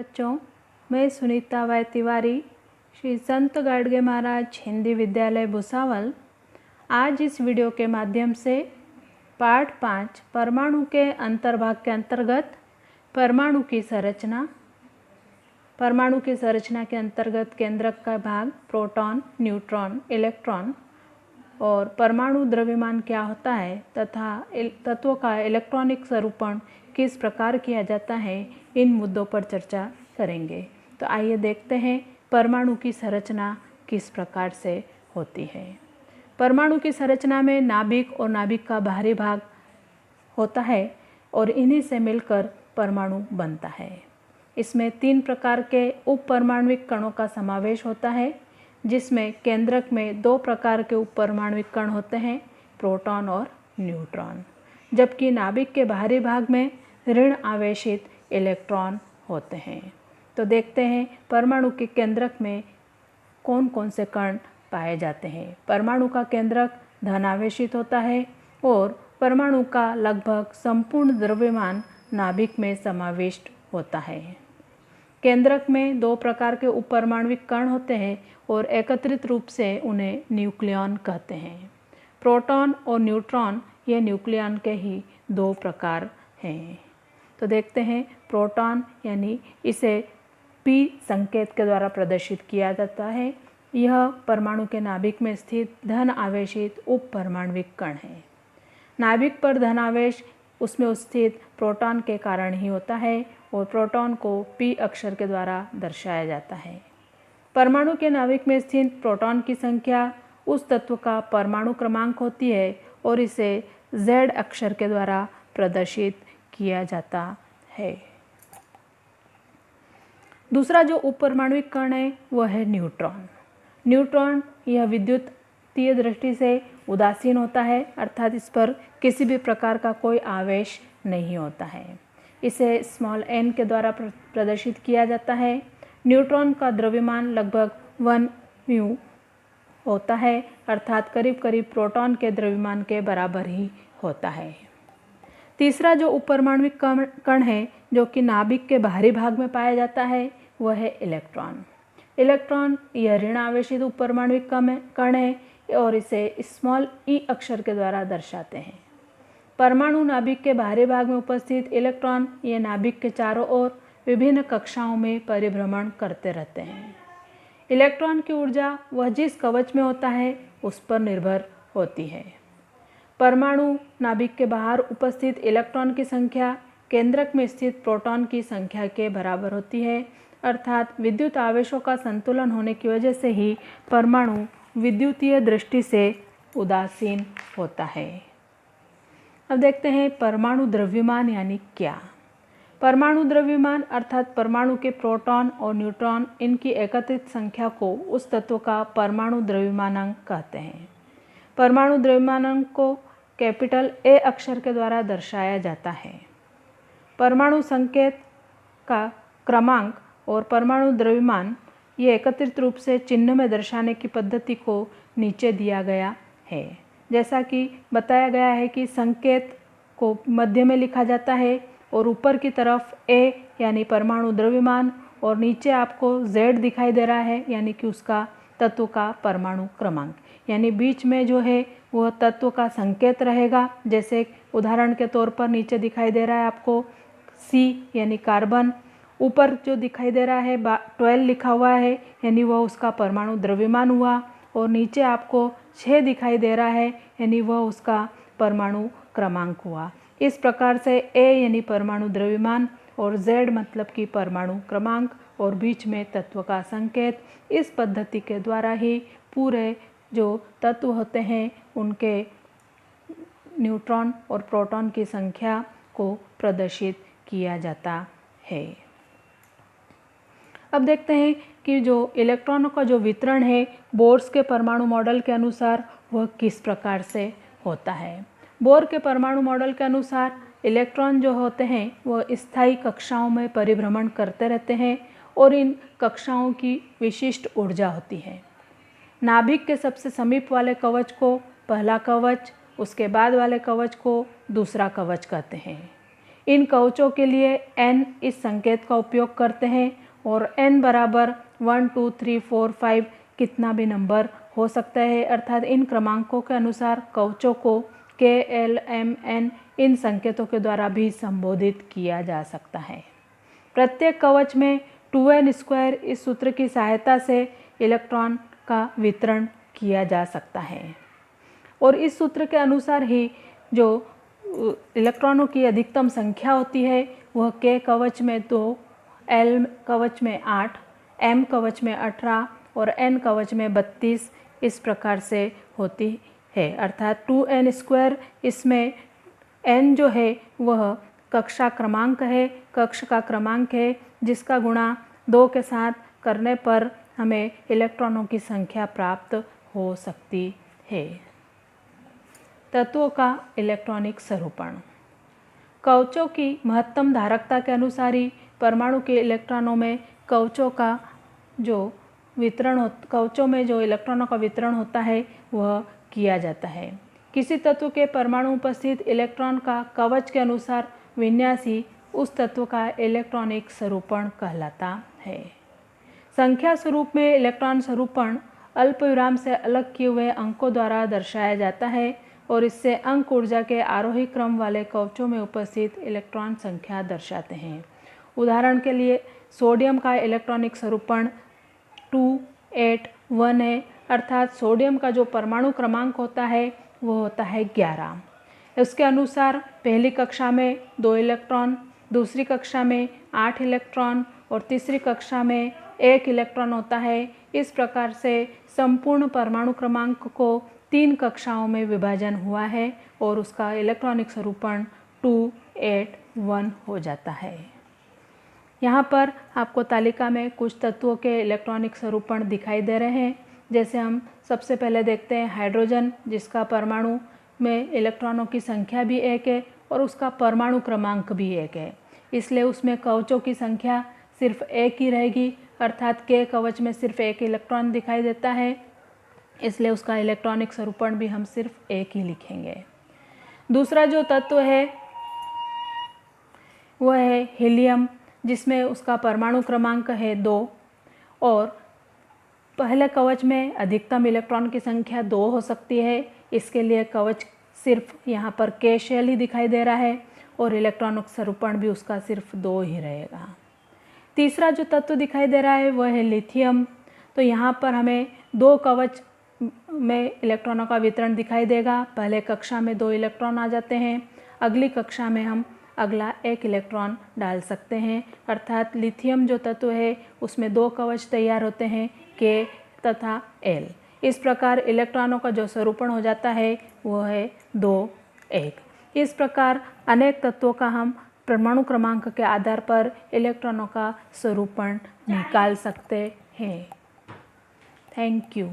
बच्चों, मैं सुनीता वाई तिवारी, श्री संत गाडगे महाराज हिंदी विद्यालय भुसावल आज इस वीडियो के माध्यम से पाठ 5 परमाणु के अंतर्भाग के अंतर्गत परमाणु की संरचना के अंतर्गत केंद्रक का भाग प्रोटॉन, न्यूट्रॉन, इलेक्ट्रॉन और परमाणु द्रव्यमान क्या होता है तथा तत्वों का इलेक्ट्रॉनिक स्वरूपण किस प्रकार किया जाता है, इन मुद्दों पर चर्चा करेंगे। तो आइए देखते हैं परमाणु की संरचना किस प्रकार से होती है। परमाणु की संरचना में नाभिक और नाभिक का बाहरी भाग होता है और इन्हीं से मिलकर परमाणु बनता है। इसमें 3 प्रकार के उप परमाणुविक कणों का समावेश होता है, जिसमें केंद्रक में 2 प्रकार के उप परमाणुविक कण होते हैं, प्रोटॉन और न्यूट्रॉन, जबकि नाभिक के बाहरी भाग में ऋण आवेशित इलेक्ट्रॉन होते हैं। तो देखते हैं परमाणु के केंद्रक में कौन कौन से कण पाए जाते हैं। परमाणु का केंद्रक धन आवेशित होता है और परमाणु का लगभग संपूर्ण द्रव्यमान नाभिक में समाविष्ट होता है। केंद्रक में 2 प्रकार के उपपरमाणुविक कण होते हैं और एकत्रित रूप से उन्हें न्यूक्लियॉन कहते हैं। प्रोटॉन और न्यूट्रॉन ये न्यूक्लियॉन के ही 2 प्रकार हैं। तो देखते हैं प्रोटॉन यानी इसे P संकेत के द्वारा प्रदर्शित किया जाता है। यह परमाणु के नाभिक में स्थित धन आवेशित उप परमाणुविक कण है। नाभिक पर धन आवेश उसमें स्थित प्रोटॉन के कारण ही होता है और प्रोटॉन को P अक्षर के द्वारा दर्शाया जाता है। परमाणु के नाभिक में स्थित प्रोटॉन की संख्या उस तत्व का परमाणु क्रमांक होती है और इसे Z अक्षर के द्वारा प्रदर्शित किया जाता है। दूसरा जो उपपरमाणुविक कण है वह है न्यूट्रॉन। न्यूट्रॉन यह विद्युतीय दृष्टि से उदासीन होता है, अर्थात इस पर किसी भी प्रकार का कोई आवेश नहीं होता है। इसे n के द्वारा प्रदर्शित किया जाता है। न्यूट्रॉन का द्रव्यमान लगभग 1 μ होता है, अर्थात करीब करीब प्रोटॉन के द्रव्यमान के बराबर ही होता है। तीसरा जो उपपरमाणुविक कण है जो कि नाभिक के बाहरी भाग में पाया जाता है वह है इलेक्ट्रॉन। इलेक्ट्रॉन यह ऋण आवेशित उपपरमाणुविक कण है और इसे e अक्षर के द्वारा दर्शाते हैं। परमाणु नाभिक के बाहरी भाग में उपस्थित इलेक्ट्रॉन ये नाभिक के चारों ओर विभिन्न कक्षाओं में परिभ्रमण करते रहते हैं। इलेक्ट्रॉन की ऊर्जा वह जिस कवच में होता है उस पर निर्भर होती है। परमाणु नाभिक के बाहर उपस्थित इलेक्ट्रॉन की संख्या केंद्रक में स्थित प्रोटॉन की संख्या के बराबर होती है, अर्थात विद्युत आवेशों का संतुलन होने की वजह से ही परमाणु विद्युतीय दृष्टि से उदासीन होता है। अब देखते हैं परमाणु द्रव्यमान यानी क्या। परमाणु द्रव्यमान अर्थात परमाणु के प्रोटॉन और न्यूट्रॉन इनकी एकत्रित संख्या को उस तत्व का परमाणु द्रव्यमानांक कहते हैं। परमाणु द्रव्यमानांक को कैपिटल A अक्षर के द्वारा दर्शाया जाता है। परमाणु संकेत का क्रमांक और परमाणु द्रव्यमान ये एकत्रित रूप से चिन्ह में दर्शाने की पद्धति को नीचे दिया गया है। जैसा कि बताया गया है कि संकेत को मध्य में लिखा जाता है और ऊपर की तरफ A यानी परमाणु द्रव्यमान और नीचे आपको Z दिखाई दे रहा है यानी कि उसका तत्व का परमाणु क्रमांक, यानी बीच में जो है वह तत्व का संकेत रहेगा। जैसे उदाहरण के तौर पर नीचे दिखाई दे रहा है आपको C यानी कार्बन, ऊपर जो दिखाई दे रहा है 12 लिखा हुआ है यानी वह उसका परमाणु द्रव्यमान हुआ और नीचे आपको 6 दिखाई दे रहा है यानी वह उसका परमाणु क्रमांक हुआ। इस प्रकार से A यानी परमाणु द्रव्यमान और Z मतलब कि परमाणु क्रमांक और बीच में तत्व का संकेत, इस पद्धति के द्वारा ही पूरे जो तत्व होते हैं उनके न्यूट्रॉन और प्रोटॉन की संख्या को प्रदर्शित किया जाता है। अब देखते हैं कि जो इलेक्ट्रॉनों का जो वितरण है बोर्स के परमाणु मॉडल के अनुसार वह किस प्रकार से होता है। बोर के परमाणु मॉडल के अनुसार इलेक्ट्रॉन जो होते हैं वह स्थायी कक्षाओं में परिभ्रमण करते रहते हैं और इन कक्षाओं की विशिष्ट ऊर्जा होती है। नाभिक के सबसे समीप वाले कवच को पहला कवच, उसके बाद वाले कवच को दूसरा कवच कहते हैं। इन कवचों के लिए n इस संकेत का उपयोग करते हैं और n बराबर 1 2 3 4 5 कितना भी नंबर हो सकता है, अर्थात इन क्रमांकों के अनुसार कवचों को k, l, m, n इन संकेतों के द्वारा भी संबोधित किया जा सकता है। प्रत्येक कवच में 2n² इस सूत्र की सहायता से इलेक्ट्रॉन का वितरण किया जा सकता है और इस सूत्र के अनुसार ही जो इलेक्ट्रॉनों की अधिकतम संख्या होती है वह k कवच में 2, l कवच में 8, m कवच में 18 और n कवच में 32 इस प्रकार से होती है, अर्थात 2n²। इसमें n जो है वह कक्षा क्रमांक है, कक्ष का क्रमांक है, जिसका गुणा 2 के साथ करने पर हमें इलेक्ट्रॉनों की संख्या प्राप्त हो सकती है। तत्वों का इलेक्ट्रॉनिक स्वरूपण। कवचों की महत्तम धारकता के अनुसार ही परमाणु के इलेक्ट्रॉनों में कवचों में जो इलेक्ट्रॉनों का वितरण होता है वह किया जाता है। किसी तत्व के परमाणु उपस्थित इलेक्ट्रॉन का कवच के अनुसार विन्यास ही उस तत्व का इलेक्ट्रॉनिक स्वरूपण कहलाता है। संख्या स्वरूप में इलेक्ट्रॉन स्वरूपण अल्पविराम से अलग किए हुए अंकों द्वारा दर्शाया जाता है और इससे अंक ऊर्जा के आरोही क्रम वाले कवचों में उपस्थित इलेक्ट्रॉन संख्या दर्शाते हैं। उदाहरण के लिए सोडियम का इलेक्ट्रॉनिक स्वरूपण 2 8 1 है, अर्थात सोडियम का जो परमाणु क्रमांक होता है वो होता है 11। उसके अनुसार पहली कक्षा में 2 इलेक्ट्रॉन, दूसरी कक्षा में 8 इलेक्ट्रॉन और तीसरी कक्षा में 1 इलेक्ट्रॉन होता है। इस प्रकार से संपूर्ण परमाणु क्रमांक को 3 कक्षाओं में विभाजन हुआ है और उसका इलेक्ट्रॉनिक स्वरूपण 2 8 1 हो जाता है। यहाँ पर आपको तालिका में कुछ तत्वों के इलेक्ट्रॉनिक स्वरूपण दिखाई दे रहे हैं। जैसे हम सबसे पहले देखते हैं हाइड्रोजन, जिसका परमाणु में इलेक्ट्रॉनों की संख्या भी 1 है और उसका परमाणु क्रमांक भी 1 है, इसलिए उसमें कवचों की संख्या सिर्फ 1 ही रहेगी, अर्थात k कवच में सिर्फ 1 इलेक्ट्रॉन दिखाई देता है, इसलिए उसका इलेक्ट्रॉनिक स्वरूपण भी हम सिर्फ 1 ही लिखेंगे। दूसरा जो तत्व है वह है हीलियम, जिसमें उसका परमाणु क्रमांक है 2 और पहले कवच में अधिकतम इलेक्ट्रॉन की संख्या 2 हो सकती है, इसके लिए कवच सिर्फ यहाँ पर k शेल ही दिखाई दे रहा है और इलेक्ट्रॉनिक स्वरूपण भी उसका सिर्फ 2 ही रहेगा। तीसरा जो तत्व दिखाई दे रहा है वह है लिथियम। तो यहाँ पर हमें 2 कवच में इलेक्ट्रॉनों का वितरण दिखाई देगा। पहले कक्षा में 2 इलेक्ट्रॉन आ जाते हैं, अगली कक्षा में हम अगला 1 इलेक्ट्रॉन डाल सकते हैं, अर्थात लिथियम जो तत्व है उसमें 2 कवच तैयार होते हैं, K तथा L। इस प्रकार इलेक्ट्रॉनों का जो स्वरूपण हो जाता है वह है 2 1। इस प्रकार अनेक तत्वों का हम परमाणु क्रमांक के आधार पर इलेक्ट्रॉनों का स्वरूपण निकाल सकते हैं। Thank you.